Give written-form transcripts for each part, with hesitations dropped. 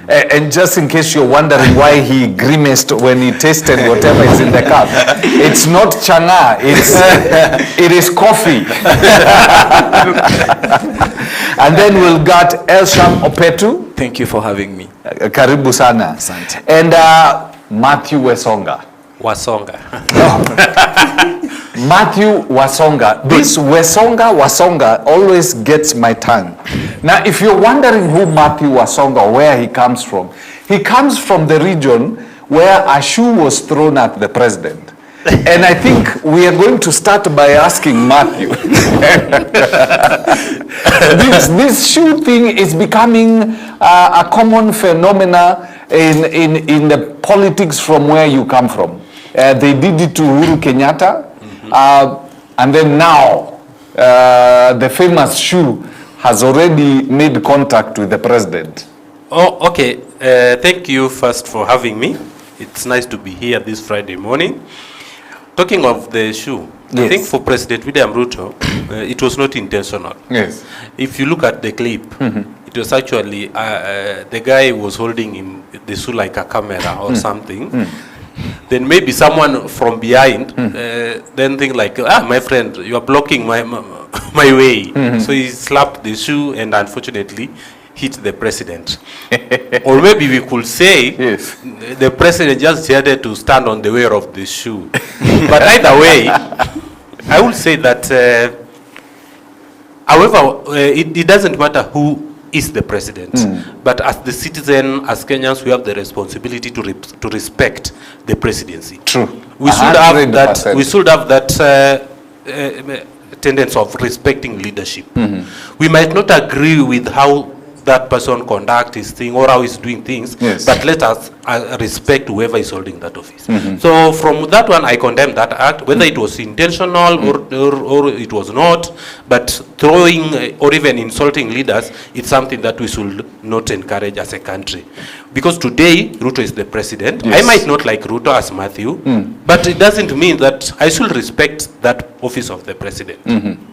And just in case you're wondering why he grimaced when he tasted whatever is in the cup, it's not changa, it is coffee. And then we'll got Elsham Opetu. Thank you for having me. Karibu sana. Asante. And Matthew Wasonga. Matthew Wasonga. This Wasonga always gets my tongue. Now, if you're wondering who Matthew Wasonga, where he comes from the region where a shoe was thrown at the president. And I think we are going to start by asking Matthew. This shoe thing is becoming a common phenomena in the politics from where you come from. They did it to Uhuru Kenyatta, and then now the famous shoe has already made contact with the president. Oh, okay. Thank you first for having me. It's nice to be here this Friday morning. Talking of the shoe, yes. I think for President William Ruto, it was not intentional. Yes. If you look at the clip, it was actually the guy was holding the shoe like a camera or something. Then maybe someone from behind then think like, my friend, you are blocking my way. So he slapped the shoe and unfortunately hit the president. Or maybe we could say yes. The president just decided to stand on the wear of the shoe. But either way, I would say that, however, it doesn't matter who is the president. But as the citizen, as Kenyans, we have the responsibility to respect the presidency. True. We should have that. We should have that tendency of respecting leadership. We might not agree with how that person conduct his thing or how he's doing things, yes. But let us respect whoever is holding that office. So from that one, I condemn that act, whether it was intentional or it was not, but throwing or even insulting leaders, it's something that we should not encourage as a country. Because today, Ruto is the president. Yes. I might not like Ruto as Matthew, but it doesn't mean that I should respect that office of the president,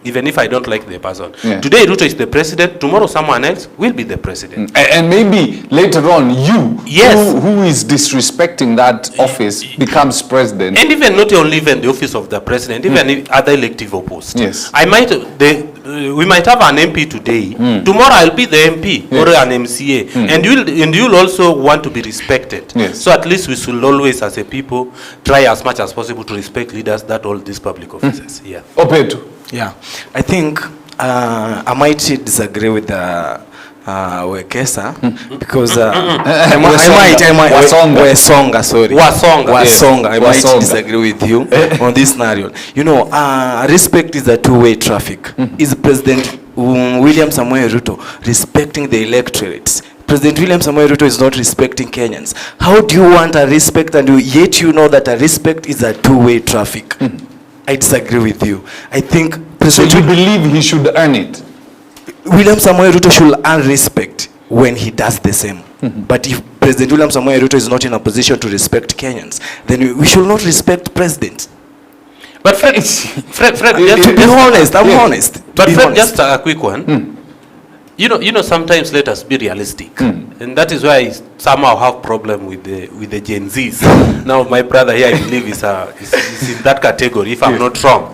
even if I don't like the person. Yeah. Today, Ruto is the president. Tomorrow, someone else will be the president. And maybe later on, you, yes. who is disrespecting that office, becomes president. And even not only even the office of the president, even other elective opposed. Yes. We might have an MP today. Tomorrow I'll be the MP or an MCA, and you'll also want to be respected. Yes. So at least we should always, as a people, try as much as possible to respect leaders that hold these public offices. Yeah. Opetu. Yeah, I think I might disagree with Wekesa because I might disagree with you on this scenario. You know, respect is a two-way traffic. Is President William Samoei Ruto respecting the electorate? President William Samoei Ruto is not respecting Kenyans. How do you want a respect and yet you know that a respect is a two-way traffic? I disagree with you. I think so you believe he should earn it? William Samoei Ruto should earn respect when he does the same. But if President William Samoei Ruto is not in a position to respect Kenyans, then we should not respect President. But Fred, to be honest, I'm honest. But Fred, just a quick one. You know, sometimes let us be realistic, and that is why I somehow have problem with the Gen Zs. Now, my brother here, I believe, is in that category, if I'm not wrong.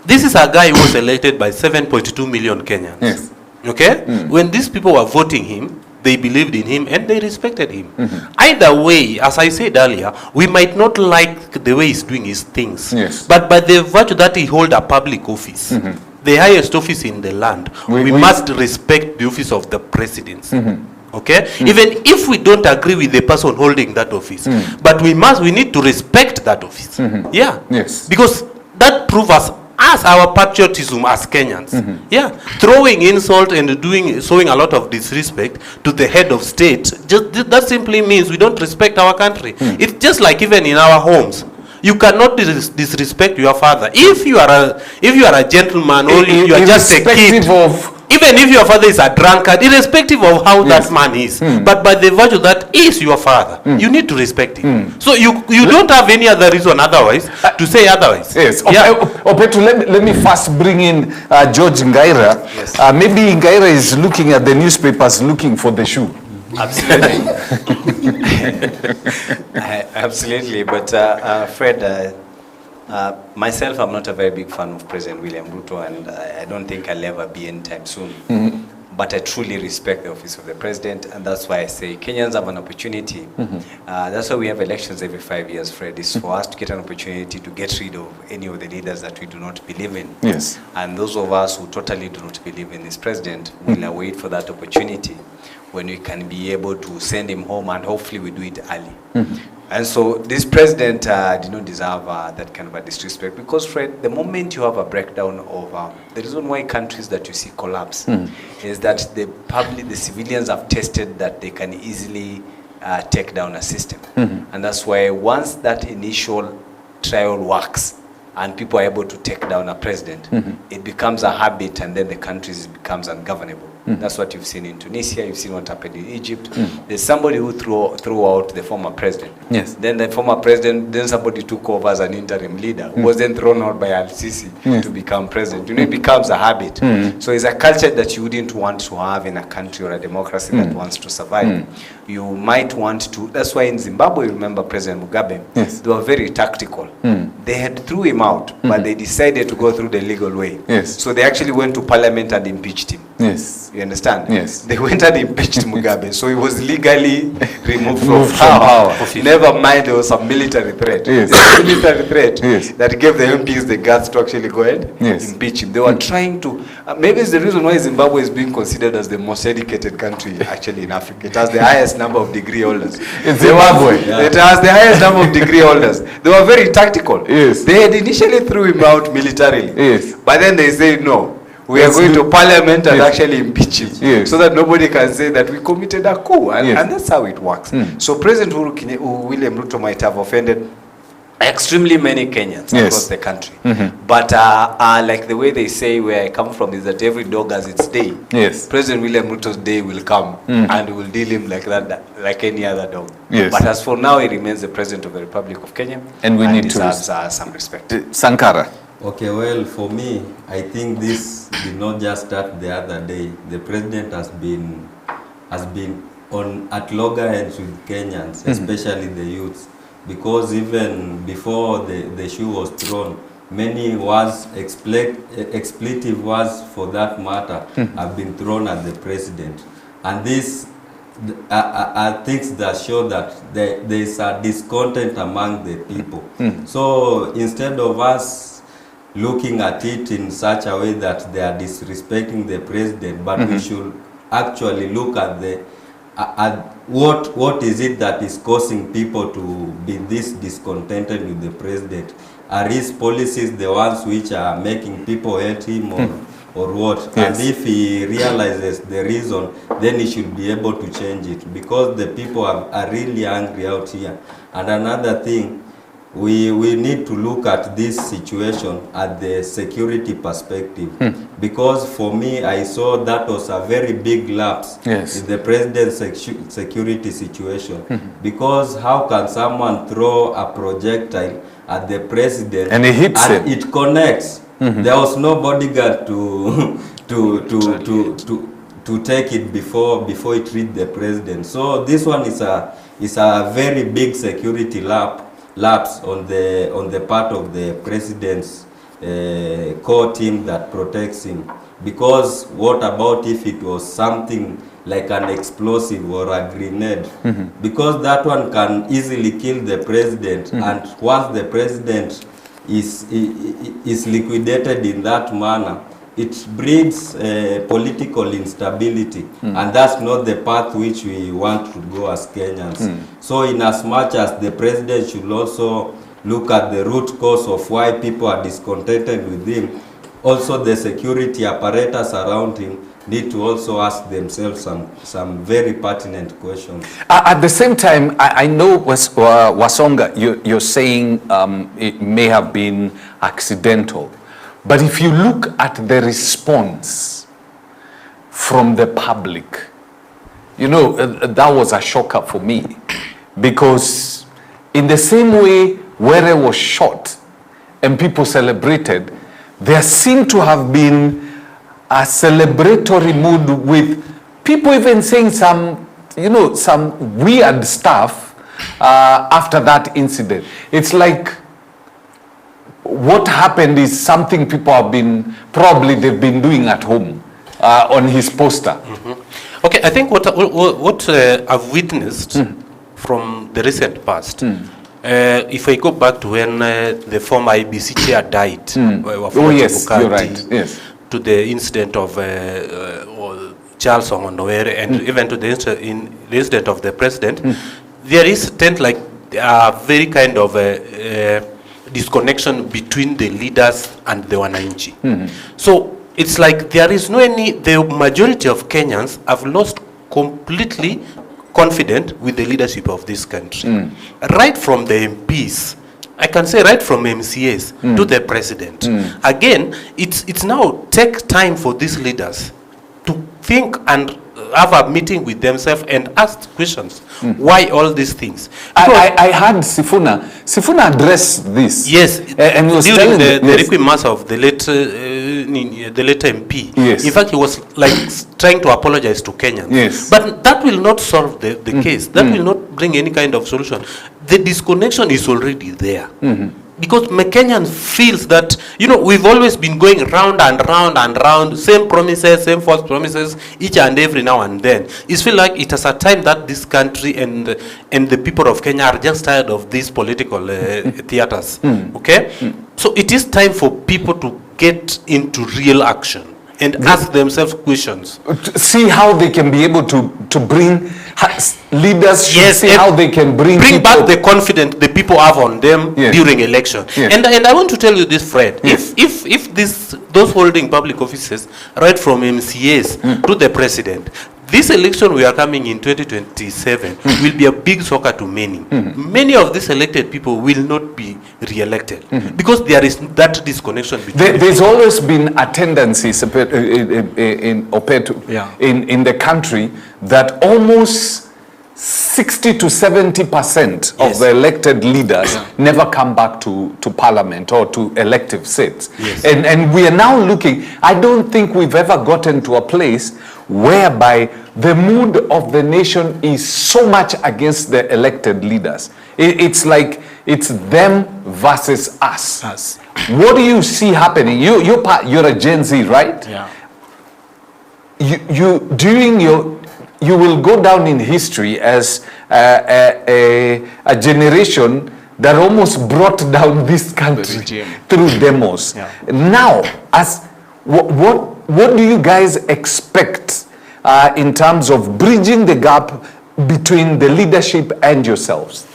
This is a guy who was elected by 7.2 million Kenyans. Yes. Okay? When these people were voting him, they believed in him and they respected him. Either way, as I said earlier, we might not like the way he's doing his things. Yes. But by the virtue that he holds a public office, the highest office in the land, we must respect the office of the presidency. Okay? Even if we don't agree with the person holding that office, but we need to respect that office. Yeah. Yes. Because that proves us our patriotism as Kenyans. Yeah. Throwing insult and showing a lot of disrespect to the head of state, that simply means we don't respect our country. It's just like even in our homes. You cannot disrespect your father. If you are a gentleman or you are just a kid, even if your father is a drunkard, irrespective of how that man is, but by the virtue that is your father, you need to respect him. So you don't have any other reason otherwise to say otherwise. Yes. Opetu, let me first bring in George Ngaira. Yes. Maybe Ngaira is looking at the newspapers looking for the shoe. Absolutely. Absolutely. But Fred, myself, I'm not a very big fan of President William Ruto, and I don't think I'll ever be anytime soon. But I truly respect the office of the president, and that's why I say Kenyans have an opportunity. That's why we have elections every 5 years, Fred, is for us to get an opportunity to get rid of any of the leaders that we do not believe in. Yes. And those of us who totally do not believe in this president will await for that opportunity when we can be able to send him home, and hopefully we do it early. And so this president did not deserve that kind of a disrespect, because, Fred, the moment you have a breakdown of the reason why countries that you see collapse is that the civilians have tested that they can easily take down a system. And that's why once that initial trial works and people are able to take down a president, it becomes a habit, and then the country becomes ungovernable. That's what you've seen in Tunisia. You've seen what happened in Egypt. There's somebody who threw out the former president. Yes. Then the former president, then somebody took over as an interim leader, who was then thrown out by Al-Sisi to become president. You know, it becomes a habit. So it's a culture that you wouldn't want to have in a country or a democracy that wants to survive. You might want to. That's why in Zimbabwe, remember President Mugabe, they were very tactical. They had threw him out, but they decided to go through the legal way. Yes. So they actually went to parliament and impeached him. Yes. You understand? Yes. They went and impeached Mugabe, so he was legally removed from power. Never mind, there was some military threat. Yes. There was a military threat Yes. that gave the MPs the guts to actually go ahead impeach him. They were trying to, maybe it's the reason why Zimbabwe is being considered as the most educated country actually in Africa. It has the highest number of degree holders. In Zimbabwe? It has the highest number of degree holders. They were very tactical. Yes. They had initially threw him out militarily. Yes. But then they say no. We are going to parliament and actually impeach him, so that nobody can say that we committed a coup, and that's how it works. So President William Ruto might have offended extremely many Kenyans across the country, but like the way they say where I come from is that every dog has its day. Yes. President William Ruto's day will come, and we'll deal him like that, like any other dog. Yes. But as for now, he remains the president of the Republic of Kenya, and we need deserves some respect. Sankara. Okay, well, for me, I think this did not just start the other day. The president has been at loggerheads with Kenyans, especially the youths, because even before the shoe was thrown, many expletive words for that matter have been thrown at the president. And these are things that show that there is a discontent among the people. So instead of us looking at it in such a way that they are disrespecting the president, but we should actually look at what is it that is causing people to be this discontented with the president. Are his policies the ones which are making people hate him, or what? Yes. And if he realizes the reason, then he should be able to change it, because the people are really angry out here. And another thing, we need to look at this situation at the security perspective, because for me, I saw that was a very big lapse in the president's security situation. Because how can someone throw a projectile at the president and it hits him? It connects. There was no bodyguard to take it before it reached the president. So this one is a very big security lapse on the part of the president's core team that protects him. Because what about if it was something like an explosive or a grenade? Because that one can easily kill the president, and once the president is liquidated in that manner, it breeds political instability, and that's not the path which we want to go as Kenyans. So in as much as the president should also look at the root cause of why people are discontented with him, also the security apparatus around him need to also ask themselves some very pertinent questions. At the same time, I know Wasonga, you're saying it may have been accidental. But if you look at the response from the public, you know, that was a shocker for me. Because in the same way Were was shot and people celebrated, there seemed to have been a celebratory mood with people even saying some you know, some weird stuff after that incident. It's like what happened is something people have been, probably they've been doing at home on his poster. Okay, I think what I've witnessed from the recent past, if I go back to when the former IBC chair died, Oh yes, you're right. Yes. To the incident of Charles Ongondowere and even to the incident of the president, there is like very kind of disconnection between the leaders and the wananchi. So it's like there is no the majority of Kenyans have lost completely confidence with the leadership of this country. Right from the MPs, I can say right from MCAs to the president. Again, it's now take time for these leaders to think and have a meeting with themselves and ask questions. Why all these things? I heard Sifuna address this. Yes, and he was during telling the requiem mass of the late MP. Yes. In fact, he was like trying to apologize to Kenyans. Yes. But that will not solve the case. That will not bring any kind of solution. The disconnection is already there. Because Kenyans feels that, you know, we've always been going round and round and round, same promises, same false promises, each and every now and then. It feels like it is a time that this country and the people of Kenya are just tired of these political theaters. Okay? So it is time for people to get into real action and ask themselves questions. To see how they can be able to bring leaders. Yes, see how they can bring back the confidence the people have on them during election. Yes. And I want to tell you this, Fred. If those holding public offices, right from MCAs to the president, this election we are coming in 2027 will be a big shocker to many. Many of these elected people will not be re-elected because there is that disconnection between there's always been a tendency in the country that almost 60 to 70% of the elected leaders never come back to parliament or to elective seats. Yes. And we are now looking, I don't think we've ever gotten to a place whereby the mood of the nation is so much against the elected leaders. It's like it's them versus us. What do you see happening? You're a Gen Z, right? Yeah. You will go down in history as a generation that almost brought down this country through demos. Now, what do you guys expect in terms of bridging the gap between the leadership and yourselves?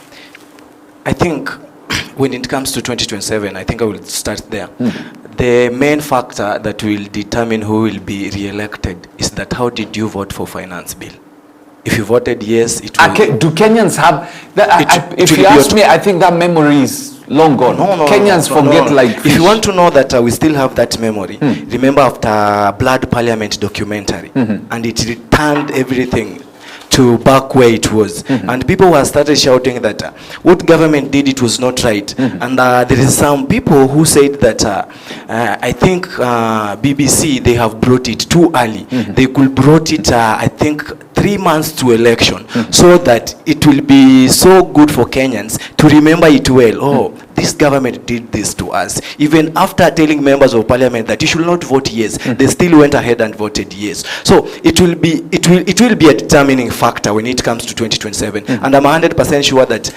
I think when it comes to 2027, I think I will start there. The main factor that will determine who will be re-elected is that how did you vote for finance bill? If you voted yes, it will... Do Kenyans have... if you ask me, I think that memory is long gone. Kenyans forget. Like fish. If you want to know that we still have that memory, remember after Blood Parliament documentary, and it returned everything to back where it was, and people were started shouting that what government did, it was not right, and there is some people who said that I think BBC, they have brought it too early. They could brought it I think 3 months to election, so that it will be so good for Kenyans to remember it well. Oh, this government did this to us. Even after telling members of parliament that you should not vote yes, they still went ahead and voted yes. So it will be a determining factor when it comes to 2027, and I'm 100% sure that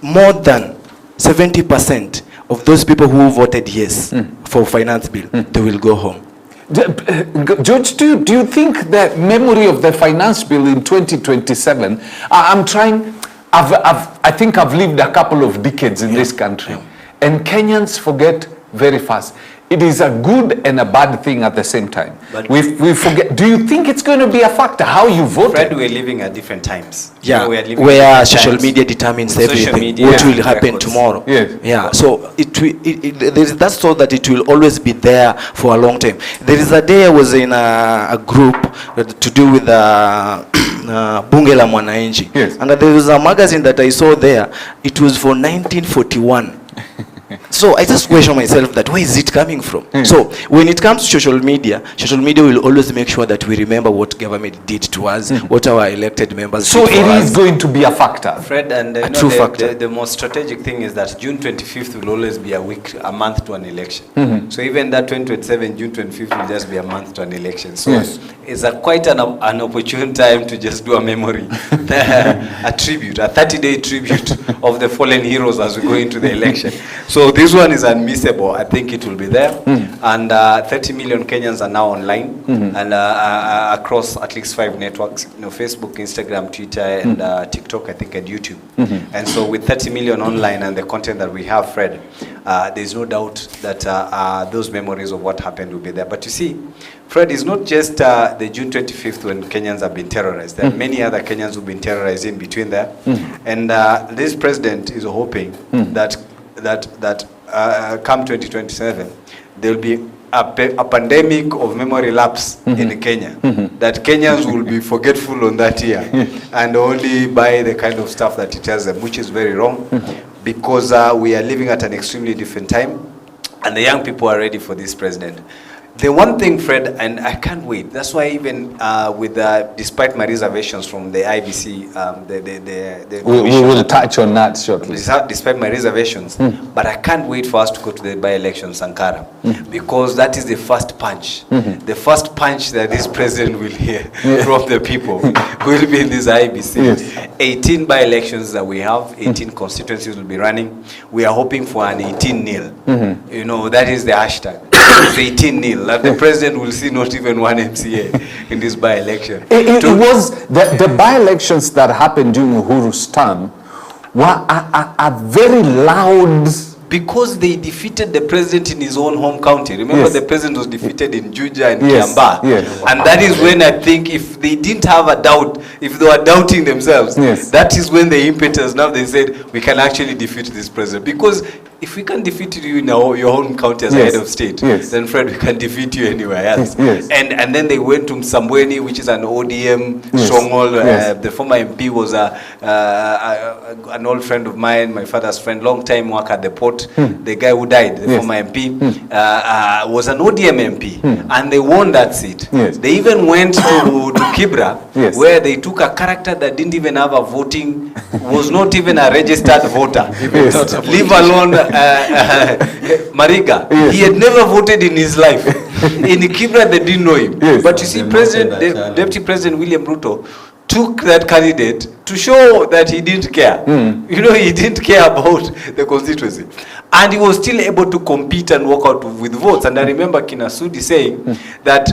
more than 70% of those people who voted yes for finance bill, they will go home. George, do you think the memory of the finance bill in 2027, I think I've lived a couple of decades in this country, and Kenyans forget very fast. It is a good and a bad thing at the same time. But we forget. Do you think it's going to be a factor how you vote? Fred, we're living at different times. Yeah, where social media determines everything. What will happen tomorrow? Yes. Yeah. So there is that thought that it will always be there for a long time. There is a day I was in a group to do with Bunge la Mwananchi, and there was a magazine that I saw there. It was for 1941. So I just question myself that where is it coming from? So when it comes to social media will always make sure that we remember what government did to us, what our elected members So did for it is us. going to be a factor. Fred, and A true factor. the most strategic thing is that June 25th will always be a month to an election. So even that 2027, June 25th will just be a month to an election. So Yes. it's quite an opportune time to just do a memory, a tribute, a 30-day tribute of the fallen heroes as we go into the election. So this one is unmissable. I think it will be there. And 30 million Kenyans are now online and across at least 5 networks, Facebook, Instagram, Twitter, and TikTok, I think, and YouTube. And so with 30 million online and the content that we have, Fred, there's no doubt that those memories of what happened will be there. But you see, Fred, it's not just the June 25th when Kenyans have been terrorized. There are many other Kenyans who've been terrorized in between there. And this president is hoping that come 2027, there will be a pandemic of memory lapse in Kenya. That Kenyans will be forgetful on that year and only buy the kind of stuff that he tells them, which is very wrong because we are living at an extremely different time and the young people are ready for this president. The one thing, Fred, and I can't wait, that's why even despite my reservations from the IBC, We will touch on that shortly. despite my reservations, but I can't wait for us to go to the by-election, Sankara, because that is the first punch. The first punch that this president will hear from the people will be in this IBC. Yes. 18 by-elections that we have, 18 constituencies will be running. We are hoping for an 18-0. You know, that is the hashtag. It's 18-0. Like the president will see not even one MCA in this by-election. It was the by-elections that happened during Uhuru's term were a very loud. Because they defeated the president in his own home county. Remember, Yes. the president was defeated in Juja and Yes, Kiambaa. yes. And that is when I think if they didn't have a doubt, if they were doubting themselves, Yes. that is when the impetus, now they said, we can actually defeat this president. Because if we can defeat you in your own county as a Yes, head of state, yes. then Fred, we can defeat you anywhere else. Yes. And then they went to Msambweni, which is an ODM Yes, stronghold. yes. The former MP was an old friend of mine, my father's friend, long time work at the port. The guy who died, the Yes. former MP, was an ODM MP, and they won that seat. Yes. They even went to Kibra, Yes. where they took a character that didn't even have a voting, was not even a registered voter, Yes. leave alone Mariga. Yes. He had never voted in his life. In Kibra, they didn't know him. Yes. But you see, They mounted Deputy President William Ruto took that candidate to show that he didn't care. You know, he didn't care about the constituency. And he was still able to compete and walk out with votes. And I remember Kina Sudi saying that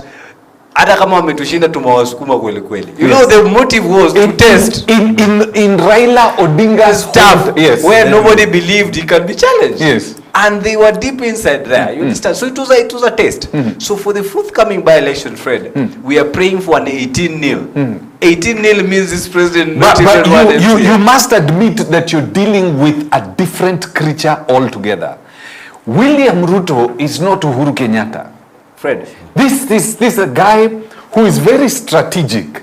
hata kama wametushinda tumewasukuma kweli kweli. You know, the motive was to test In Raila Odinga's stuff, yes, where nobody believed he can be challenged. Yes. And they were deep inside there. You understand? So it was a test. So for the forthcoming by-election, Fred, we are praying for an 18-0. 18-0 means this president not But even one MCA. you must admit that you're dealing with a different creature altogether. William Ruto is not Uhuru Kenyatta. Fred, This is a guy who is very strategic.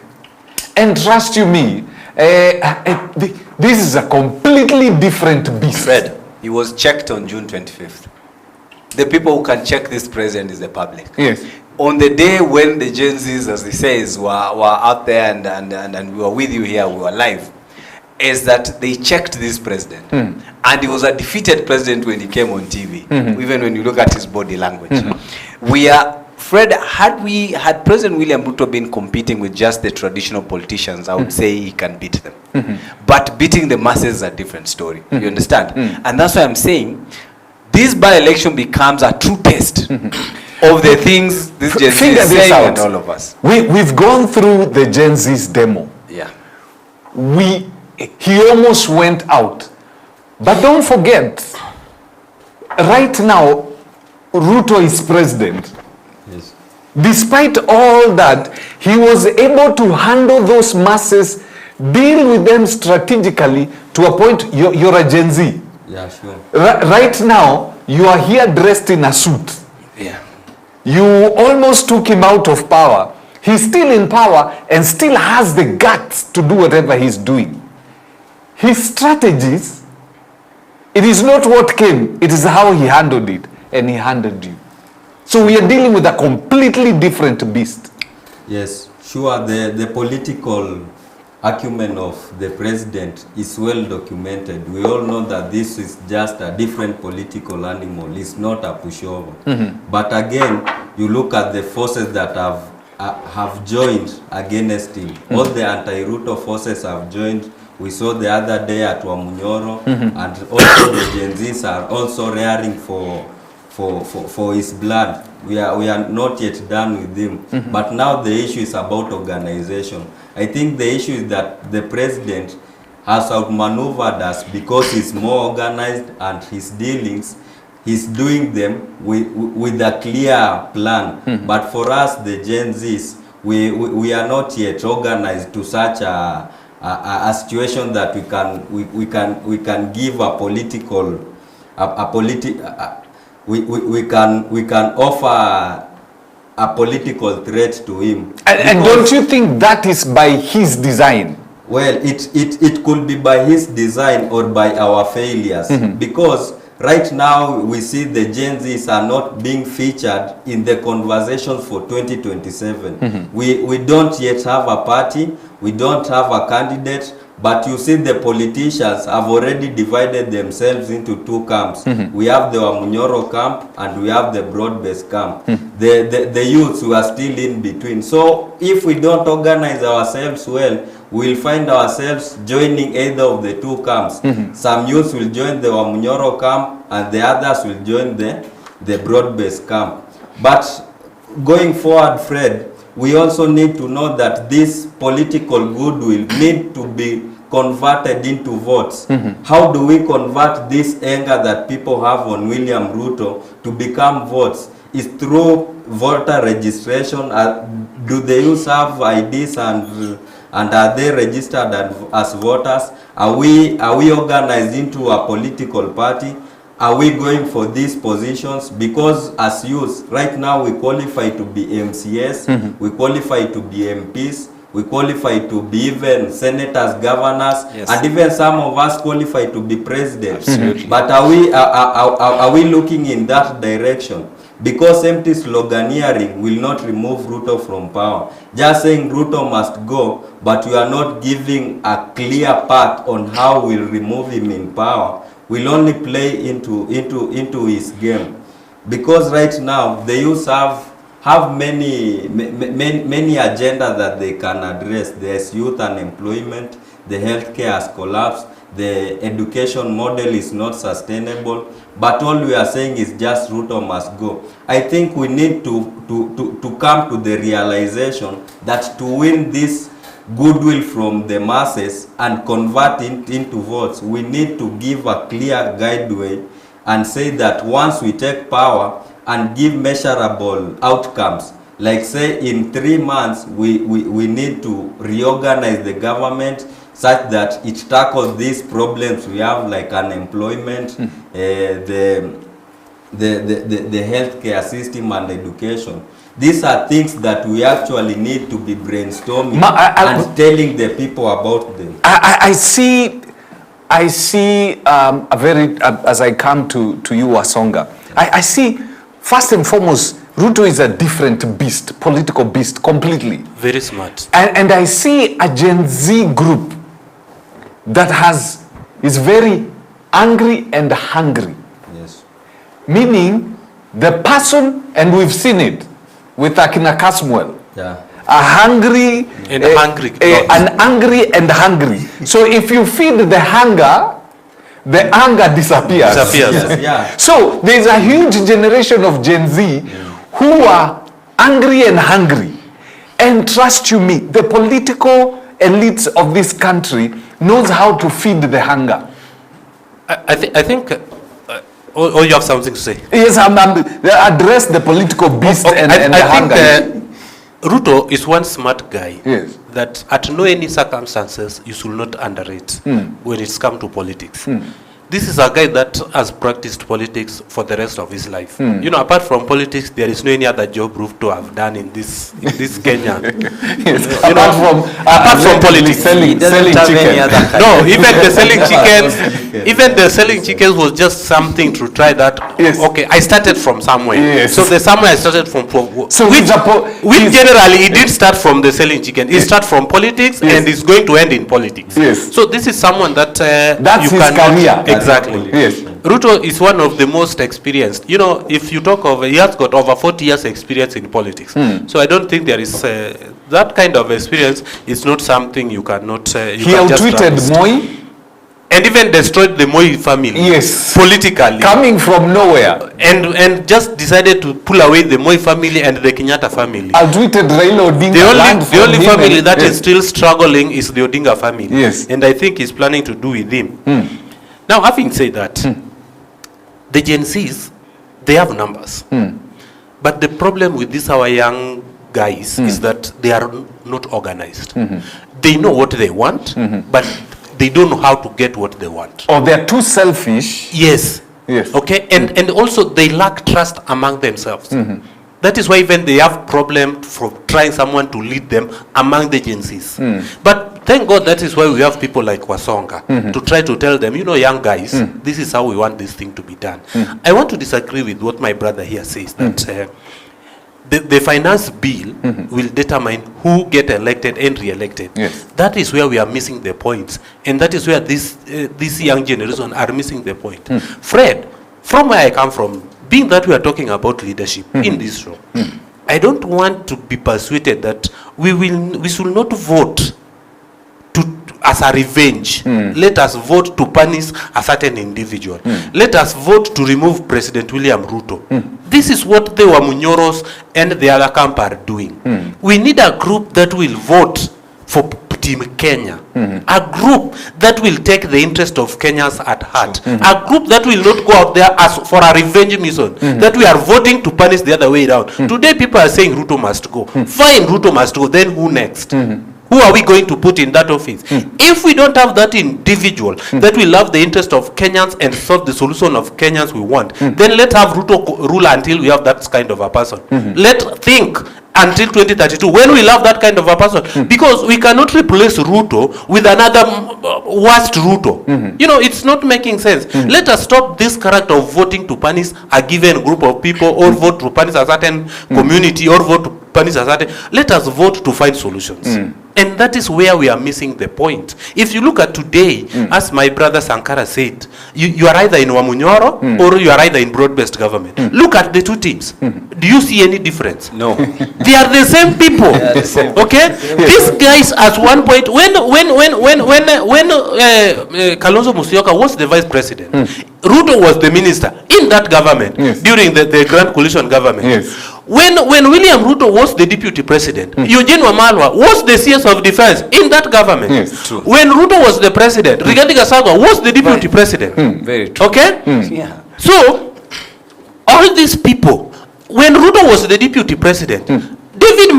And trust you me, this is a completely different beast. Fred, he was checked on June 25th. The people who can check this president is the public. Yes. On the day when the Gen Zs, as they say, were out there and we were with you here, we were live, is that they checked this president. And he was a defeated president when he came on TV, even when you look at his body language. Fred, had President William Ruto been competing with just the traditional politicians, I would say he can beat them. But beating the masses is a different story. You understand? And that's why I'm saying this by-election becomes a true test of the things this Gen Z Figure is this saying out. and all of us. We've gone through the Gen Z's demo. Yeah. He almost went out. But don't forget, right now, Ruto is president. Yes. Despite all that, he was able to handle those masses, deal with them strategically to a point. You're a Gen Z. Yeah, sure. Right now, you are here dressed in a suit. Yeah. You almost took him out of power. He's still in power and still has the guts to do whatever he's doing. His strategies It is not what came, it is how he handled it, and he handled you. So we are dealing with a completely different beast. Yes, sure. The political acumen of the president is well documented. We all know that this is just a different political animal. It's not a pushover. But again, you look at the forces that have joined against him. All the anti-Ruto forces have joined. We saw the other day at Wamunyoro, and also the Gen Zs are also raring for his blood. We are not yet done with him. But now the issue is about organization. I think the issue is that the president has outmaneuvered us because he's more organized, and his dealings, he's doing them with a clear plan. But for us, the Gen Zs, we are not yet organized to such a situation that we can give a political we can offer a political threat to him. And don't you think that is by his design? Well, it could be by his design or by our failures, because right now we see the Gen Zs are not being featured in the conversations for 2027. We don't yet have a party, we don't have a candidate, but you see the politicians have already divided themselves into two camps. We have the Wamunyoro camp and we have the broad-based camp. The youths who are still in between. So if we don't organize ourselves well, we'll find ourselves joining either of the two camps. Some youths will join the Wamunyoro camp and the others will join the broad-based camp. But going forward, Fred, we also need to know that this political goodwill need to be converted into votes. How do we convert this anger that people have on William Ruto to become votes? Is through voter registration. Do the youth have IDs and are they registered as voters? Are we organized into a political party? Are we going for these positions? Because as youth, right now we qualify to be MCS, we qualify to be MPs, we qualify to be even senators, governors, and even some of us qualify to be presidents. But are we looking in that direction? Because empty sloganeering will not remove Ruto from power. Just saying Ruto must go, but you are not giving a clear path on how we'll remove him in power, will only play into his game. Because right now the youth have many agenda that they can address. There's youth unemployment, the healthcare has collapsed, the education model is not sustainable, but all we are saying is just Ruto must go. I think we need to come to the realization that to win this goodwill from the masses and convert it into votes, we need to give a clear guideway and say that once we take power and give measurable outcomes, like say in 3 months we need to reorganize the government such that it tackles these problems we have, like unemployment, the healthcare system and education. These are things that we actually need to be brainstorming and telling the people about them. I see a very, as I come to you, Wasonga, I see, first and foremost, Ruto is a different beast, political beast, completely. Very smart. And I see a Gen Z group that is very angry and hungry. Yes. Meaning, the person, and we've seen it with Akina Caswell, Yeah. Angry. So if you feed the hunger, the anger disappears. Yes, yeah. So there's a huge generation of Gen Z who are angry and hungry. And trust you me, the political elites of this country knows how to feed the hunger. I think or you have something to say? Yes, they address the political beast and the hunger. I think Ruto is one smart guy. Yes. That at no any circumstances you should not underrate when it's come to politics. This is a guy that has practiced politics for the rest of his life. You know, apart from politics, there is no any other job Ruto have done in this Kenya. Yes. Apart from politics, selling chicken. No, even the selling chicken. chicken. Even the selling chickens was just something to try that. Yes. Okay, I started from somewhere. Yes. So the somewhere I started from So which generally he did start from the selling chicken. He start from politics Yes. and is going to end in politics. Yes. So this is someone that That's you his cannot- career. Exactly. Yes. Ruto is one of the most experienced. You know, if you talk of, he has got over 40 years experience in politics. So I don't think there is that kind of experience is not something you cannot. You He can just out-tweeted resist. Moi. And even destroyed the Moi family. Yes. Politically. Coming from nowhere. And just decided to pull away the Moi family and the Kenyatta family. Out-tweeted Raila Odinga. The only family that yes. is still struggling is the Odinga family. Yes. And I think he's planning to do with him. Now, having said that, the Gen Zs, they have numbers. But the problem with these our young guys is that they are not organized. They know what they want, but they don't know how to get what they want. Or they're too selfish. Yes. Yes. Okay. And also they lack trust among themselves. That is why even they have problem from trying someone to lead them among the Gen Zs. But thank God that is why we have people like Wasonga to try to tell them, you know, young guys, this is how we want this thing to be done. I want to disagree with what my brother here says, that the finance bill will determine who get elected and re-elected. Yes. That is where we are missing the points. And that is where this young generation are missing the point. Fred, from where I come from, being that we are talking about leadership in this show, I don't want to be persuaded that we should not vote as a revenge. Let us vote to punish a certain individual. Let us vote to remove President William Ruto. This is what the Wamunyoros and the other camp are doing. We need a group that will vote for Team Kenya. A group that will take the interest of Kenyans at heart. A group that will not go out there as for a revenge mission. That we are voting to punish the other way around. Today people are saying Ruto must go. Fine, Ruto must go. Then who next? Who are we going to put in that office? If we don't have that individual that will love the interest of Kenyans and solve the solution of Kenyans we want, then let's have Ruto rule until we have that kind of a person. Let's think until 2032 when we love that kind of a person, because we cannot replace Ruto with another worst Ruto. You know, it's not making sense. Let us stop this character of voting to punish a given group of people, or vote to punish a certain community, or vote to punish a certain. Let us vote to find solutions. And that is where we are missing the point. If you look at today, as my brother Sankara said, you are either in Wamunyoro or you are either in broad-based government. Look at the two teams. Do you see any difference? No. They are the same people. Okay? These guys at one point, when Kalonzo Musyoka was the vice president, Ruto was the minister in that government during the Grand Coalition government. When William Ruto was the deputy president, Eugene Wamalwa was the CS of defense in that government. True. When Ruto was the president, Rigathi Gachagua was the deputy president. Very true. Okay? Yeah. So, all these people, when Ruto was the deputy president, David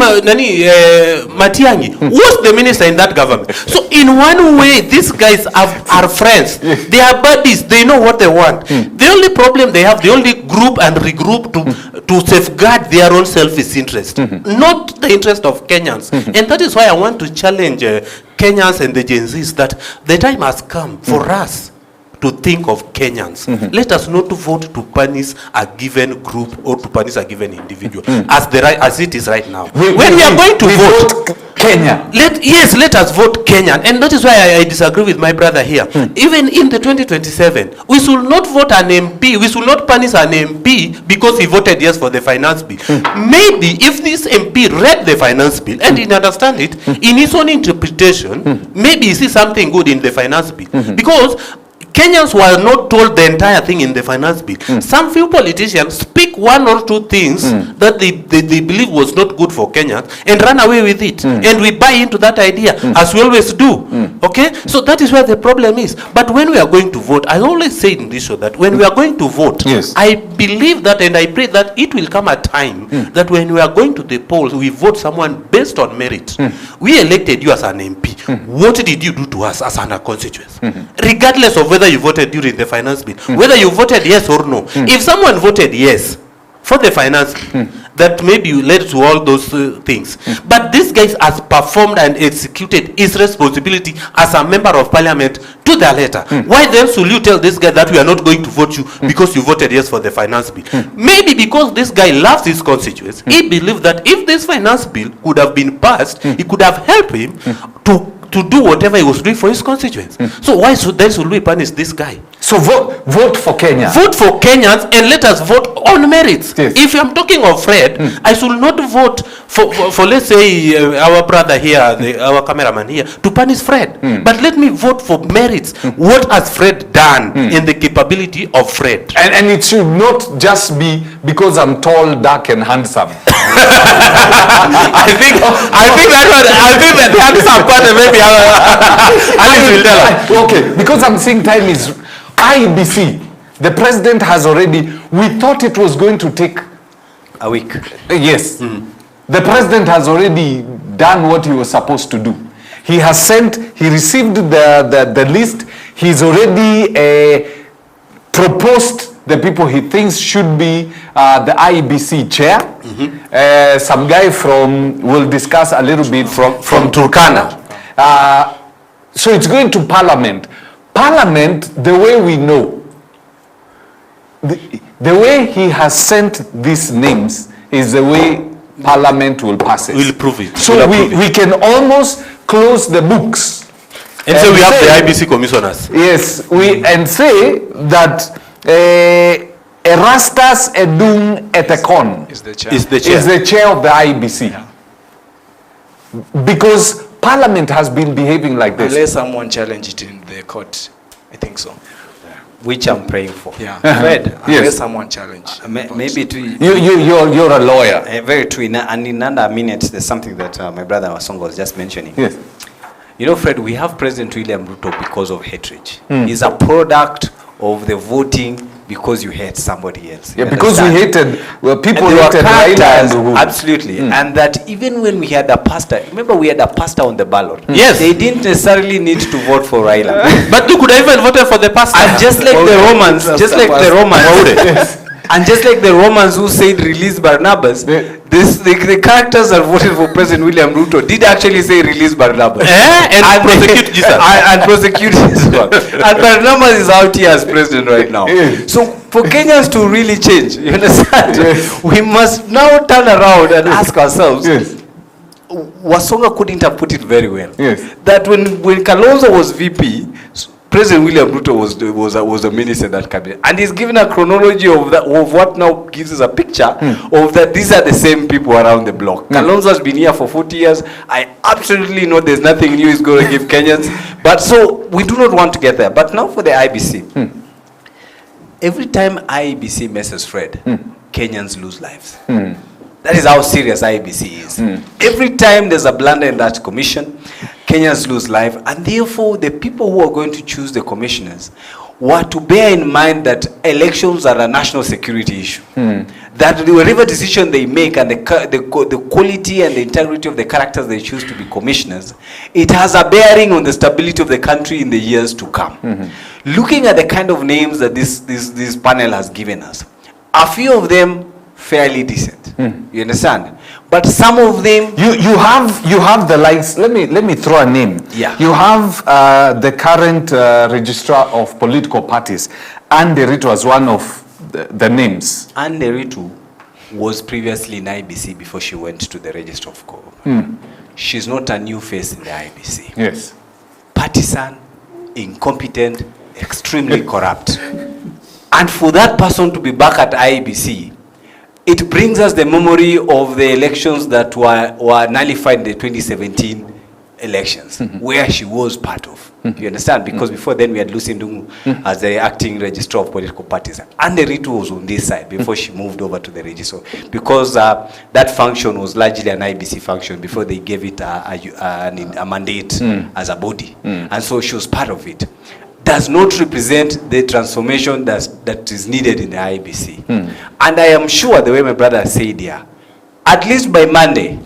Matiang'i was the minister in that government. So in one way, these guys are friends. They are buddies. They know what they want. The only problem they have, they only group and regroup to safeguard their own selfish interest, not the interest of Kenyans. And that is why I want to challenge Kenyans and the Gen Zs that the time has come for us to think of Kenyans. Let us not vote to punish a given group or to punish a given individual as it is right now. When we are going to vote Kenya. Let us vote Kenyan. And that is why I disagree with my brother here. Even in the 2027, we should not vote an MP. We should not punish an MP because he voted yes for the finance bill. Maybe if this MP read the finance bill and he understand it in his own interpretation, maybe he sees something good in the finance bill. Because Kenyans were not told the entire thing in the finance bill. Some few politicians speak one or two things that they believe was not good for Kenyans and run away with it. And we buy into that idea, as we always do. Okay? So that is where the problem is. But when we are going to vote, I always say in this show that when we are going to vote, I believe that and I pray that it will come a time that when we are going to the polls, we vote someone based on merit. We elected you as an MP. What did you do to us as an constituency? Regardless of whether you voted during the finance bill, whether you voted yes or no. If someone voted yes for the finance bill that maybe led to all those things. But this guy has performed and executed his responsibility as a member of parliament to the letter. Why then should you tell this guy that we are not going to vote you because you voted yes for the finance bill? Maybe because this guy loves his constituents. He believed that if this finance bill could have been passed, it could have helped him to do whatever he was doing for his constituents. So why should we punish this guy? So vote for Kenya. Vote for Kenyans and let us vote on merits. Yes. If I'm talking of Fred, I should not vote for let's say our brother here, our cameraman here, to punish Fred. But let me vote for merits. What has Fred done in the capability of Fred? And it should not just be because I'm tall, dark, and handsome. I think that handsome part maybe Alice will tell us. Okay, because I'm seeing time is IBC. The president has already, we thought it was going to take A week. yes. The president has already done what he was supposed to do. He received the list. He's already proposed the people he thinks should be the IEBC chair. Some guy from, we'll discuss a little bit, from Turkana. So it's going to Parliament. Parliament, the way we know, the way he has sent these names is the way Parliament will pass it. We'll prove it. So we can almost close the books. And so we have the IBC commissioners. Yes, and say that Erastus Edung Etekon Is the chair. is the chair of the IBC. Yeah. Because Parliament has been behaving like this. Unless someone challenge it in the court, I think so. Which I'm praying for. Yeah. Fred, Unless someone challenge. maybe to You're a lawyer. Very true. And in under a minute, there's something that my brother Wasongo was just mentioning. Yes. You know, Fred, we have President William Ruto because of hatred. He's a product of the voting because you hate somebody else. Yeah, because we hated, people and hated Raila and Uhuru. Absolutely. And that even when we had a pastor, remember we had a pastor on the ballot. Yes. They didn't necessarily need to vote for Raila. But you could have even voted for the pastor. And just like the Romans, and just like the Romans who said release Barnabas, the characters that voted for President William Ruto did actually say release Barnabas. And prosecute Jesus. And prosecute Jesus. And Barnabas is out here as president right now. So for Kenyans to really change, you understand, we must now turn around and ask ourselves, Wasonga couldn't have put it very well. That when Kalonzo was VP, President William Ruto was a minister in that cabinet, and he's given a chronology of that, of what now gives us a picture of that these are the same people around the block. Kalonzo has been here for 40 years. I absolutely know there's nothing new he's going to give Kenyans, but so we do not want to get there. But now for the IBC, every time IBC messes Fred, Kenyans lose lives. That is how serious IBC is. Every time there's a blunder in that commission, Kenyans lose life, and therefore the people who are going to choose the commissioners were to bear in mind that elections are a national security issue. That whatever decision they make and the quality and the integrity of the characters they choose to be commissioners, it has a bearing on the stability of the country in the years to come. Looking at the kind of names that this panel has given us, a few of them fairly decent. You understand? But some of them you have the likes. Let me throw a name. Yeah. You have the current registrar of political parties, Anne Deritu as one of the names. Anne Deritu was previously in IBC before she went to the Register of Co. She's not a new face in the IBC. Yes. Partisan, incompetent, extremely corrupt. And for that person to be back at IBC, it brings us the memory of the elections that were nullified in the 2017 elections, where she was part of. You understand? Because before then we had Lucy Ndungu as the acting registrar of political parties. And the Ritu was on this side before she moved over to the register. Because that function was largely an IBC function before they gave it a mandate as a body. And so she was part of it. Does not represent the transformation that is needed in the IBC. And I am sure, the way my brother said here, at least by Monday,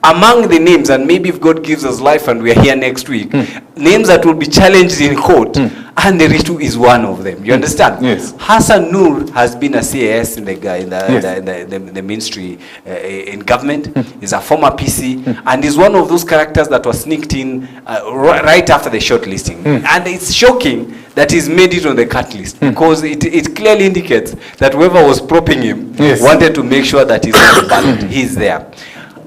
among the names, and maybe if God gives us life and we are here next week, names that will be challenged in court and Ritu is one of them. You understand? Yes. Hassan Noor has been a CAS in the ministry in government. He's a former PC, and is one of those characters that was sneaked in right after the shortlisting. And it's shocking that he's made it on the cut list, because it clearly indicates that whoever was propping him wanted to make sure that he's on the ballot. He's there.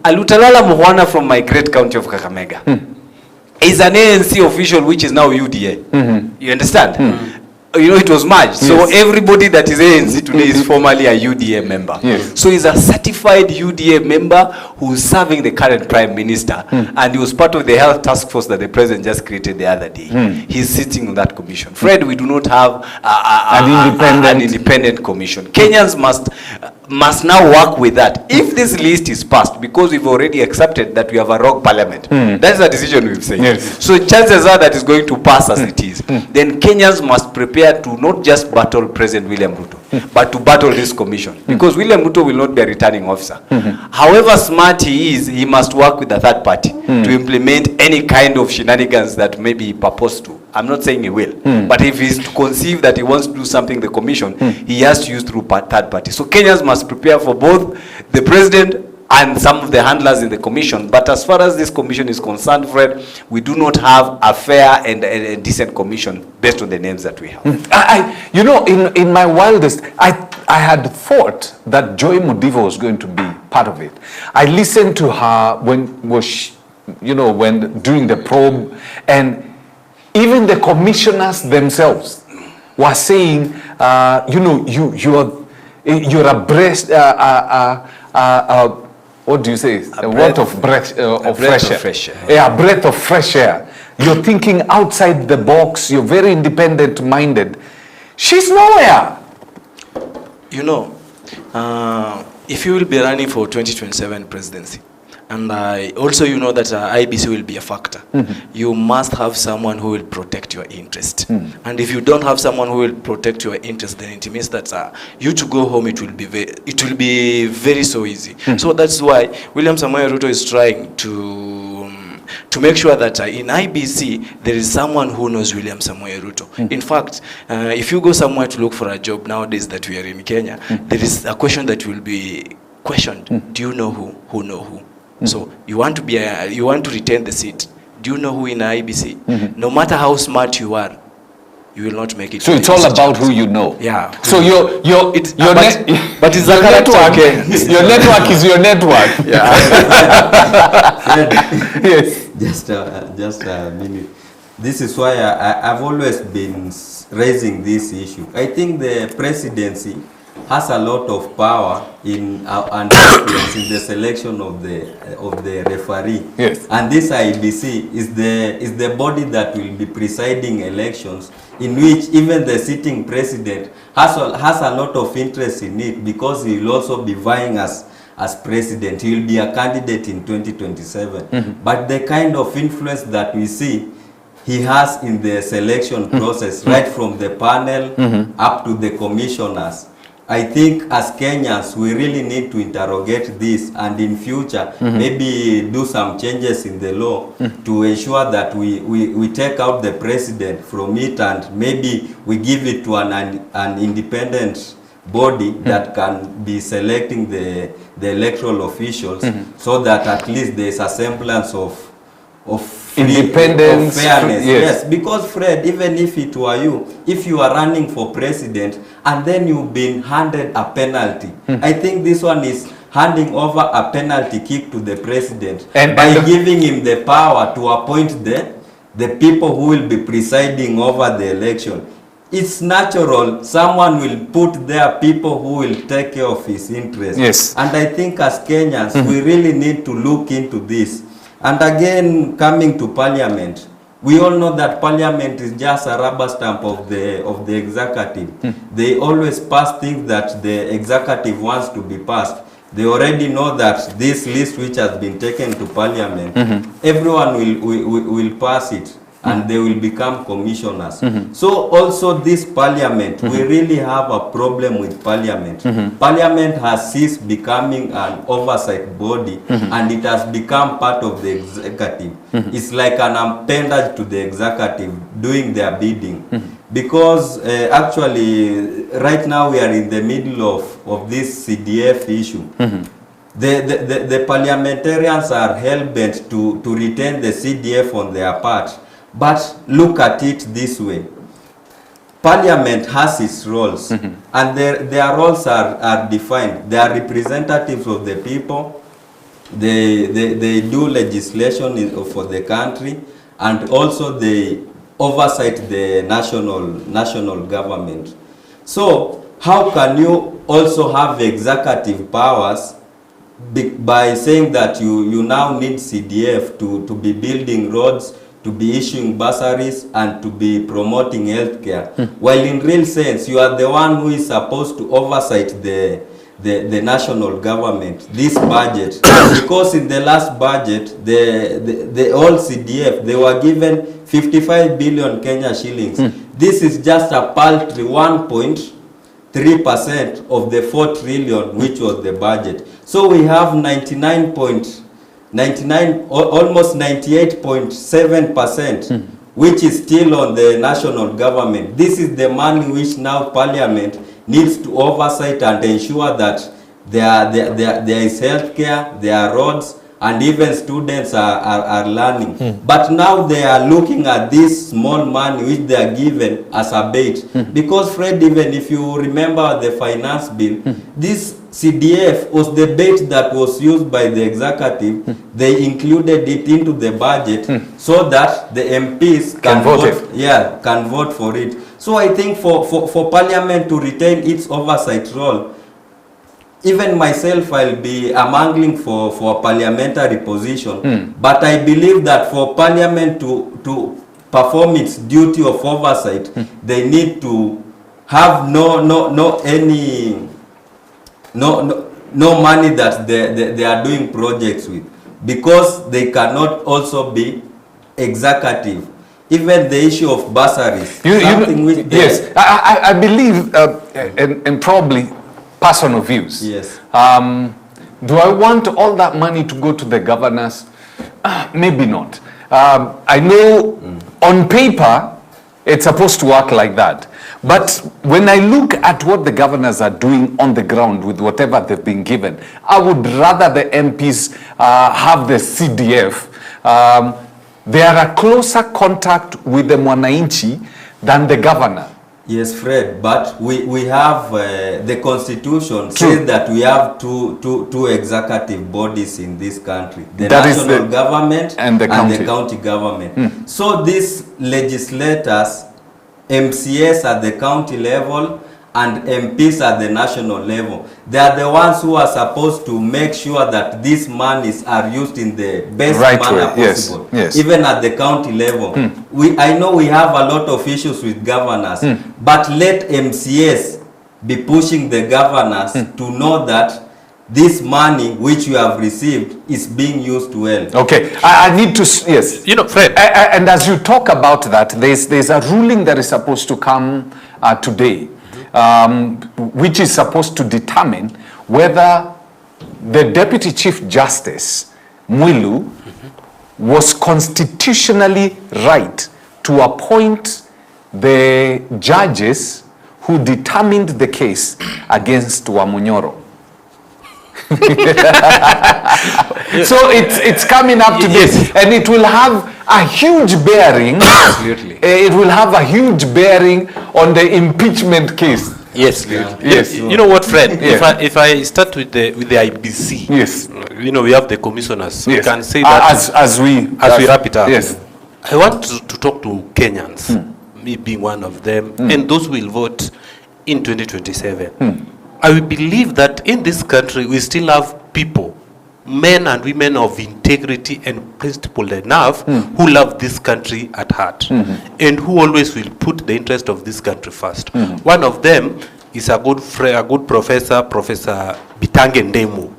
Alutalala Muhwana from my great county of Kakamega is an ANC official which is now UDA. You understand? You know, it was merged. Yes. So everybody that is ANC today is formerly a UDA member. Yes. So he's a certified UDA member who's serving the current Prime Minister, and he was part of the health task force that the President just created the other day. He's sitting on that commission. Fred, we do not have an independent commission. Kenyans must now work with that. If this list is passed, because we've already accepted that we have a rogue parliament, that's a decision we've said. Yes. So chances are that it's going to pass as it is. Then Kenyans must prepare to not just battle President William Ruto, but to battle this commission. Because William Ruto will not be a returning officer. However smart he is, he must work with the third party to implement any kind of shenanigans that may be proposed to. I'm not saying he will, but if he's to conceive that he wants to do something, the commission, he has to use through third party. So Kenyans must prepare for both the president and some of the handlers in the commission. But as far as this commission is concerned, Fred, we do not have a fair and a decent commission based on the names that we have. You know, in my wildest, I had thought that Joy Mudiva was going to be part of it. I listened to her when during the probe, and even the commissioners themselves were saying, you're abreast, what do you say? A breath of fresh air. Yeah, a breath of fresh air. You're thinking outside the box. You're very independent-minded. She's nowhere. You know, if you will be running for 2027 presidency, and also you know that IBC will be a factor, you must have someone who will protect your interest. And if you don't have someone who will protect your interest, then it means that you to go home, it will be very so easy. So that's why William Samoei Ruto is trying to make sure that in IBC there is someone who knows William Samoei Ruto. In fact, if you go somewhere to look for a job nowadays that we are in Kenya, there is a question that will be questioned. Do you know who know who? So you want to retain the seat. Do you know who in IBC? No matter how smart you are, you will not make it. So it's all about who you know. Yeah. So but it's a network. Your network is your network. Yeah. Yes. Just a minute. This is why I've always been raising this issue. I think the presidency has a lot of power in and influence in the selection of the referee. Yes. And this IBC is the body that will be presiding elections, in which even the sitting president has a lot of interest in it, because he will also be vying as president. He will be a candidate in 2027. But the kind of influence that we see he has in the selection process, right from the panel up to the commissioners, I think as Kenyans, we really need to interrogate this, and in future, maybe do some changes in the law to ensure that we take out the president from it, and maybe we give it to an independent body that can be selecting the electoral officials, so that at least there is a semblance of independence, of fairness. Yes, because Fred, even if it were you, if you are running for president and then you've been handed a penalty, I think this one is handing over a penalty kick to the president by giving him the power to appoint the people who will be presiding over the election. It's natural someone will put there people who will take care of his interests. Yes. And I think as Kenyans, we really need to look into this. And again, coming to parliament, we all know that parliament is just a rubber stamp of the executive. They always pass things that the executive wants to be passed. They already know that this list which has been taken to parliament, everyone will pass it. and they will become commissioners. So also this parliament, we really have a problem with parliament. Parliament has ceased becoming an oversight body, and it has become part of the executive. It's like an appendage to the executive doing their bidding. Because actually right now we are in the middle of this CDF issue. The parliamentarians are hell-bent to retain the CDF on their part. But look at it this way. Parliament has its roles, and their roles are defined. They are representatives of the people. They do legislation for the country, and also they oversight the national government. So how can you also have executive powers by saying that you now need CDF to be building roads, to be issuing bursaries, and to be promoting healthcare, while in real sense you are the one who is supposed to oversight the national government, this budget? Because in the last budget, the old CDF, they were given 55 billion Kenya shillings. This is just a paltry 1.3% of the 4 trillion which was the budget. So we have almost 98.7%, which is still on the national government. This is the money which now parliament needs to oversight and ensure that there is healthcare, there are roads, and even students are learning. But now they are looking at this small money which they are given as a bait. Because Fred, even if you remember the finance bill, this CDF was the bait that was used by the executive. They included it into the budget so that the MPs can vote. Yeah, can vote for it. So I think for parliament to retain its oversight role, even myself, I'm angling for a parliamentary position, but I believe that for parliament to perform its duty of oversight, they need to have no money that they are doing projects with, because they cannot also be executive. Even the issue of bursaries, yes, I believe, and probably personal views. Yes. Do I want all that money to go to the governors? Maybe not. I know on paper it's supposed to work like that. But when I look at what the governors are doing on the ground with whatever they've been given, I would rather the MPs have the CDF. They are a closer contact with the Mwananchi than the governor. Yes, Fred, but we have the constitution says that we have two executive bodies in this country, the national government and the county government. So these legislators, MCAs at the county level and MPs at the national level, they are the ones who are supposed to make sure that these monies are used in the best manner possible. Yes. Even at the county level. I know we have a lot of issues with governors, but let MCAs be pushing the governors to know that this money which you have received is being used well. Okay, I need to, yes. You know, Fred. And as you talk about that, there's a ruling that is supposed to come today, which is supposed to determine whether the Deputy Chief Justice, Mwilu, was constitutionally right to appoint the judges who determined the case against Wamunyoro. So it's coming up to this, and it will have a huge bearing. Absolutely. It will have a huge bearing on the impeachment case. Yes, yes. You know what, Fred? If I start with the IBC, yes. You know, we have the commissioners. Yes. We can say that as we wrap it up. Yes. I want to talk to Kenyans, me being one of them, and those who will vote in 2027. I believe that in this country we still have people, men and women of integrity and principled enough, who love this country at heart, and who always will put the interest of this country first. One of them is a good professor, Professor Bitange Ndemu,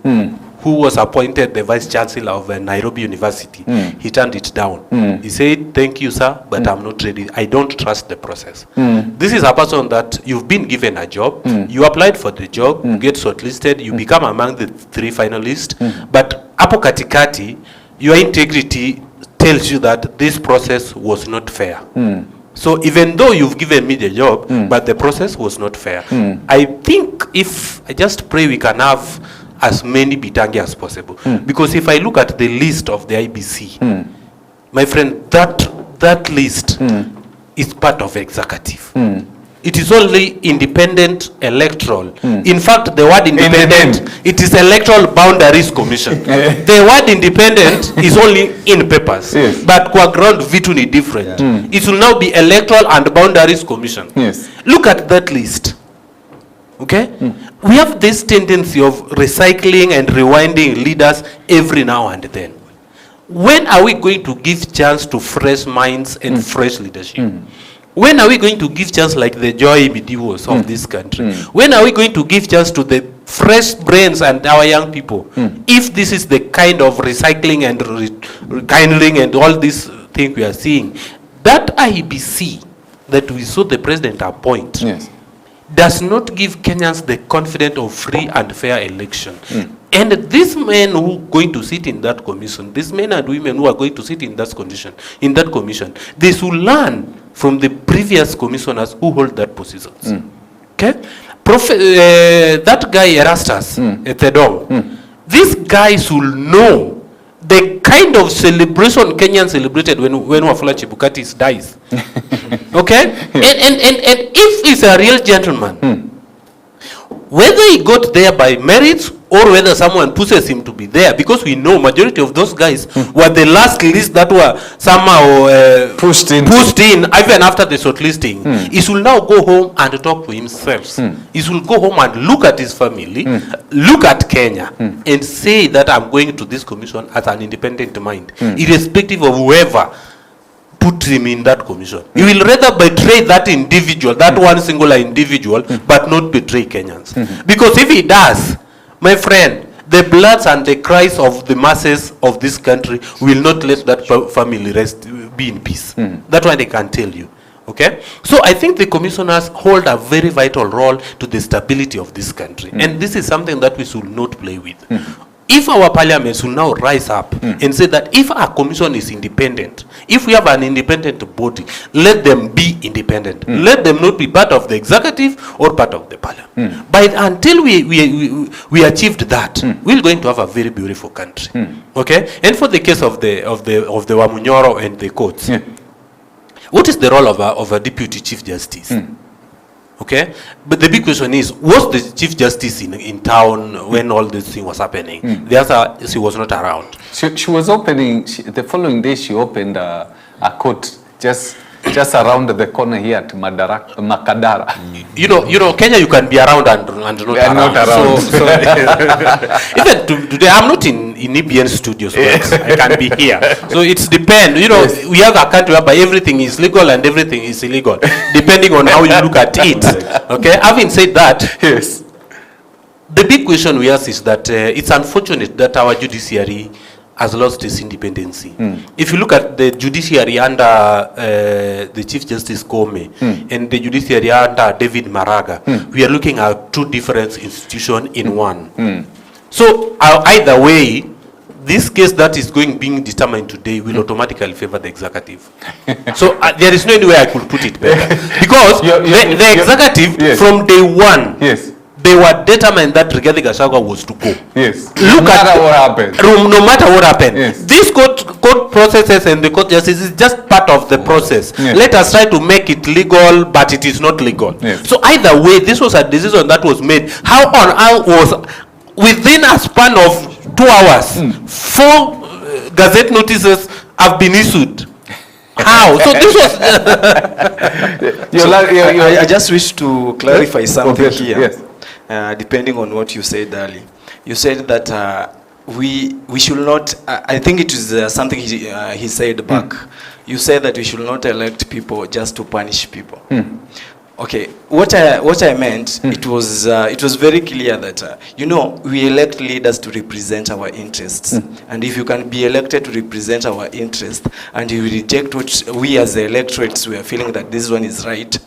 who was appointed the Vice Chancellor of Nairobi University, he turned it down. He said, thank you, sir, but I'm not ready. I don't trust the process. This is a person that you've been given a job, you applied for the job, you get shortlisted, you become among the 3 finalists, but hapo katikati, your integrity tells you that this process was not fair. So even though you've given me the job, but the process was not fair. I think I just pray we can have as many Bitangi as possible. Because if I look at the list of the IBC, my friend, that list is part of executive. It is only independent electoral. In fact, the word independent, it is electoral boundaries commission. The word independent is only in papers. Yes. But kwa ground vitu ni different. It will now be electoral and boundaries commission. Yes. Look at that list. Okay? We have this tendency of recycling and rewinding leaders every now and then. When are we going to give chance to fresh minds and fresh leadership? When are we going to give chance like the Joy Midiwos of this country? When are we going to give chance to the fresh brains and our young people? If this is the kind of recycling and rekindling and all these things we are seeing, that IBC that we saw the president appoint does not give Kenyans the confidence of free and fair election. And these men who are going to sit in that commission, these men and women who are going to sit in that commission, they should learn from the previous commissioners who hold that positions. Okay? That guy Erastus Ethedong, these guys will know the kind of celebration Kenyans celebrated when Wafula Chebukati dies. Okay? And if he's a real gentleman, whether he got there by merit or whether someone pushes him to be there, because we know majority of those guys were the last list that were somehow pushed in even after the shortlisting. He should now go home and talk to himself. He should go home and look at his family, look at Kenya, and say that I'm going to this commission as an independent mind, irrespective of whoever put him in that commission. He will rather betray that individual, that one singular individual, but not betray Kenyans. Because if he does, my friend, the bloods and the cries of the masses of this country will not let that family be in peace. That's why they can tell you. Okay? So I think the commissioners hold a very vital role to the stability of this country. And this is something that we should not play with. If our parliament will now rise up and say that if our commission is independent, if we have an independent body, let them be independent. Let them not be part of the executive or part of the parliament. But until we achieved that, we're going to have a very beautiful country. Okay? And for the case of the Wamunyoro and the courts, what is the role of a deputy chief justice? Okay, but the big question is, was the chief justice in town when all this thing was happening? The answer, she was not around. She was opening, the following day she opened a court just around the corner here at Makadara. You know, Kenya, you can be around and not around. So even today, I'm not in EBN studios, but I can be here. So it's depend. You know, we have a country where everything is legal and everything is illegal, depending on how you look at it. Okay. Having said that, yes, the big question we ask is that it's unfortunate that our judiciary has lost its independency. If you look at the judiciary under the Chief Justice Kome and the judiciary under David Maraga, we are looking at two different institutions in one. So either way, this case that is being determined today will automatically favor the executive. So there is no any way I could put it better. Because the executive, from day one, they were determined that Rigathi Gachagua was to go. Yes. No matter what happened. Yes. These court processes and the court justice is just part of the process. Yes. Let us try to make it legal, but it is not legal. Yes. So either way, this was a decision that was made. How on earth was, within a span of 2 hours, 4 gazette notices have been issued? How? So this was... I just wish to clarify something here. Yes. Depending on what you said earlier. You said that we should not, I think it is something he said back. You said that we should not elect people just to punish people. Okay, what I meant, it was very clear that we elect leaders to represent our interests, and if you can be elected to represent our interests and you reject what we as the electorates we are feeling that this one is right,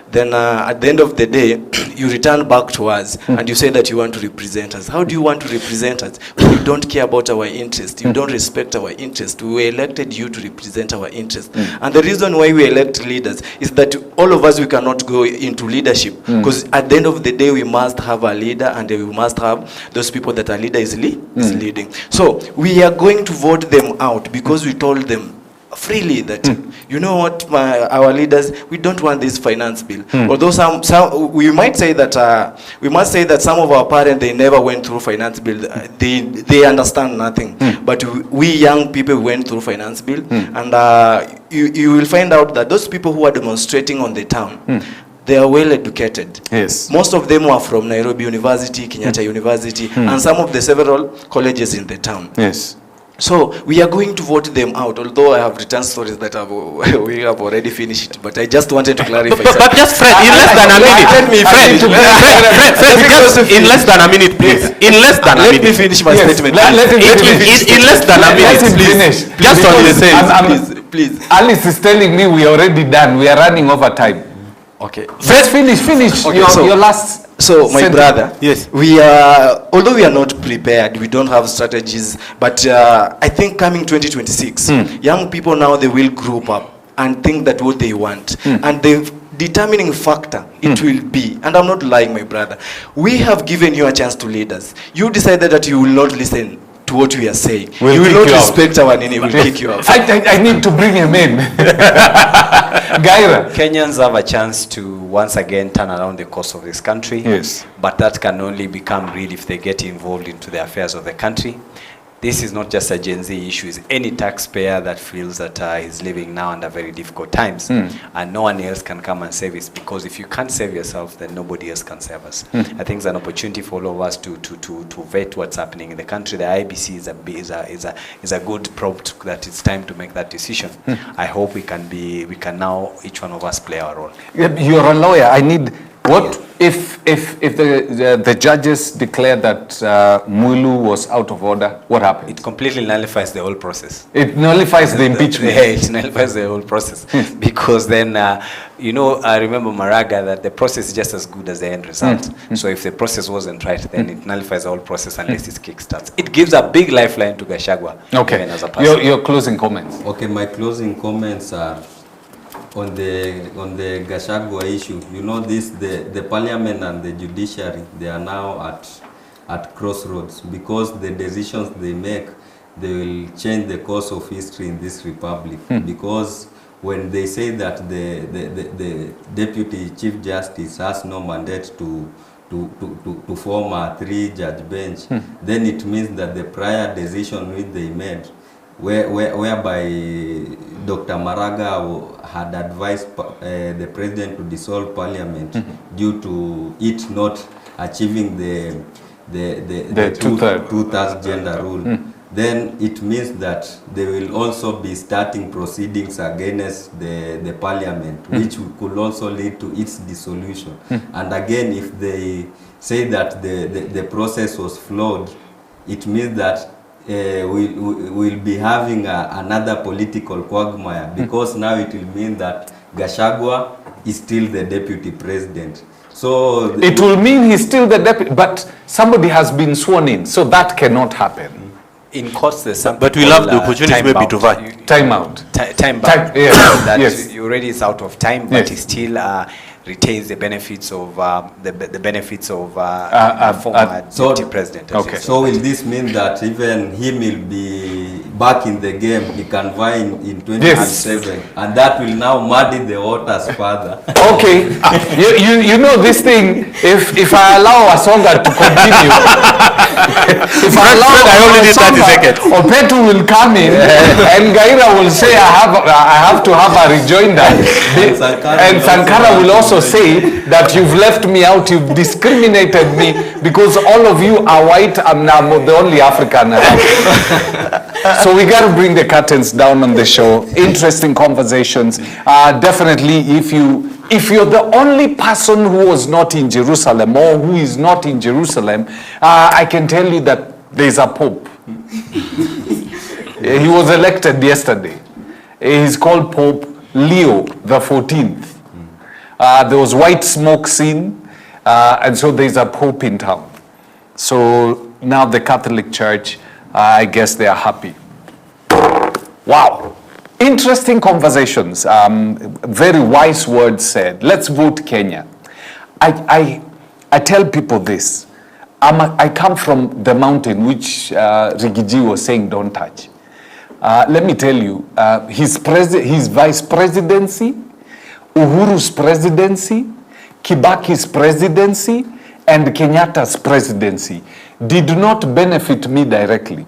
then at the end of the day you return back to us and you say that you want to represent us. How do you want to represent us when you don't care about our interests? You don't respect our interests. We elected you to represent our interests, and the reason why we elect leaders is that all of us, we cannot go into leadership because at the end of the day we must have a leader, and we must have those people that our leader is leading. So we are going to vote them out because we told them freely that you know what, our leaders, we don't want this finance bill. Although some we might say that we must say that some of our parents, they never went through finance bill, they understand nothing, but we young people went through finance bill, and you will find out that those people who are demonstrating on the town, they are well educated. Yes. Most of them were from Nairobi University, Kenyatta University, and some of the several colleges in the town. Yes. So we are going to vote them out, although I have written stories that we have already finished, but I just wanted to clarify. But just Fred, in less than a minute. Fred, in less than a minute, please. In less than a minute. Let me finish my statement. In less than a minute, please. Just on the same. Please. Alice is telling me we are already done. We are running over time. Okay. Just finish Okay, your last. So my sentence. brother, Yes. we are, although we are not prepared, we don't have strategies, but I think coming 2026, young people now, they will group up and think that what they want, and the determining factor it will be, and I'm not lying, my brother, we have given you a chance to lead us. You decided that you will not listen to what we are saying. You will not respect our nini, will kick you out. I need to bring him in. Gaira. Kenyans have a chance to once again turn around the course of this country. Yes. But that can only become real if they get involved into the affairs of the country. This is not just a Gen Z issue. It's any taxpayer that feels that he's living now under very difficult times, and no one else can come and save us, because if you can't save yourself, then nobody else can save us. I think it's an opportunity for all of us to vet what's happening in the country. The IBC is a good prompt that it's time to make that decision. I hope we can now, each one of us, play our role. You're a lawyer. I need. What if the judges declare that Mulu was out of order? What happens? It completely nullifies the whole process. It nullifies the impeachment. Yeah, it nullifies the whole process. Because then, I remember Maraga, that the process is just as good as the end result. So if the process wasn't right, then it nullifies the whole process unless it kickstarts. It gives a big lifeline to Gachagua. Okay. As a person. Your closing comments. Okay, my closing comments are on the Gachagua issue. The parliament and the judiciary, they are now at crossroads, because the decisions they make, they will change the course of history in this republic. Because when they say that the deputy chief justice has no mandate to form a 3-judge bench, then it means that the prior decision which they made, whereby Dr. Maraga had advised the president to dissolve parliament due to it not achieving the two-thirds gender rule, then it means that they will also be starting proceedings against the parliament, which could also lead to its dissolution. And again, if they say that the process was flawed, it means that we'll be having another political quagmire, because now it will mean that Gachagua is still the deputy president. So it will mean he's still the deputy, but somebody has been sworn in, so that cannot happen. In courts, there's something but we'll have the opportunity maybe to vote. Time out. Time bound. Yes. That Yes. already is out of time, but Yes. it still retains the benefits of the benefits of former deputy president. Okay. So will this mean that even him will be back in the game? He can vie in 2027, and that will now muddy the waters further. Okay, you know this thing. If I allow Asonga to continue, if I allow I only need 30 seconds. Opetu will come in, and Gaira will say I have to have a rejoinder, and Sankara will also say that you've left me out, you've discriminated me because all of you are white. I'm now the only African. So we got to bring the curtains down on the show. Interesting conversations. Definitely, if you if you're the only person who was not in Jerusalem or who is not in Jerusalem, I can tell you that there's a pope. He was elected yesterday. He's called Pope Leo the 14th. There was white smoke seen, and so there's a pope in town. So now the Catholic Church, I guess they are happy. Wow. Interesting conversations. Very wise words said. Let's vote Kenya. I tell people this. I come from the mountain which Rigiji was saying don't touch. Let me tell you, his vice presidency, Uhuru's presidency, Kibaki's presidency, and Kenyatta's presidency did not benefit me directly.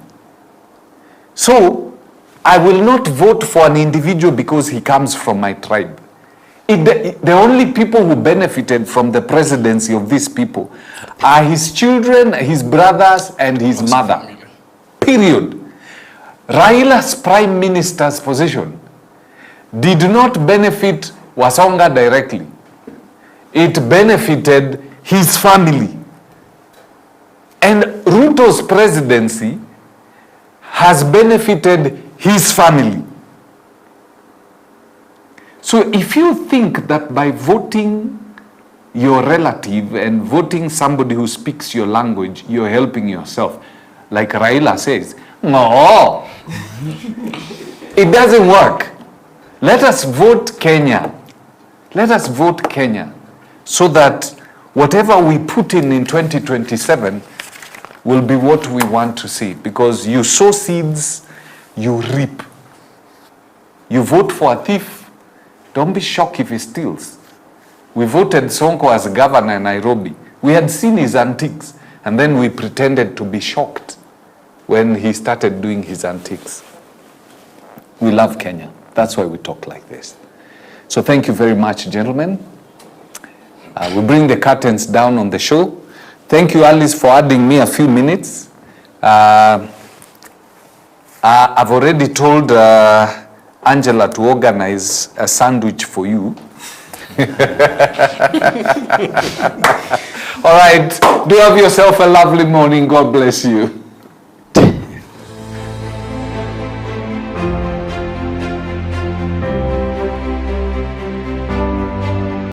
So, I will not vote for an individual because he comes from my tribe. The only people who benefited from the presidency of these people are his children, his brothers, and his mother. Period. Raila's prime minister's position did not benefit Wasonga directly. It benefited his family. And Ruto's presidency has benefited his family. So if you think that by voting your relative and voting somebody who speaks your language, you're helping yourself, like Raila says, no, it doesn't work. Let us vote Kenya. Let us vote Kenya so that whatever we put in 2027 will be what we want to see. Because you sow seeds, you reap. You vote for a thief, don't be shocked if he steals. We voted Sonko as governor in Nairobi. We had seen his antics, and then we pretended to be shocked when he started doing his antics. We love Kenya. That's why we talk like this. So thank you very much, gentlemen. We bring the curtains down on the show. Thank you, Alice, for adding me a few minutes. I've already told Angela to organize a sandwich for you. All right. Do have yourself a lovely morning. God bless you.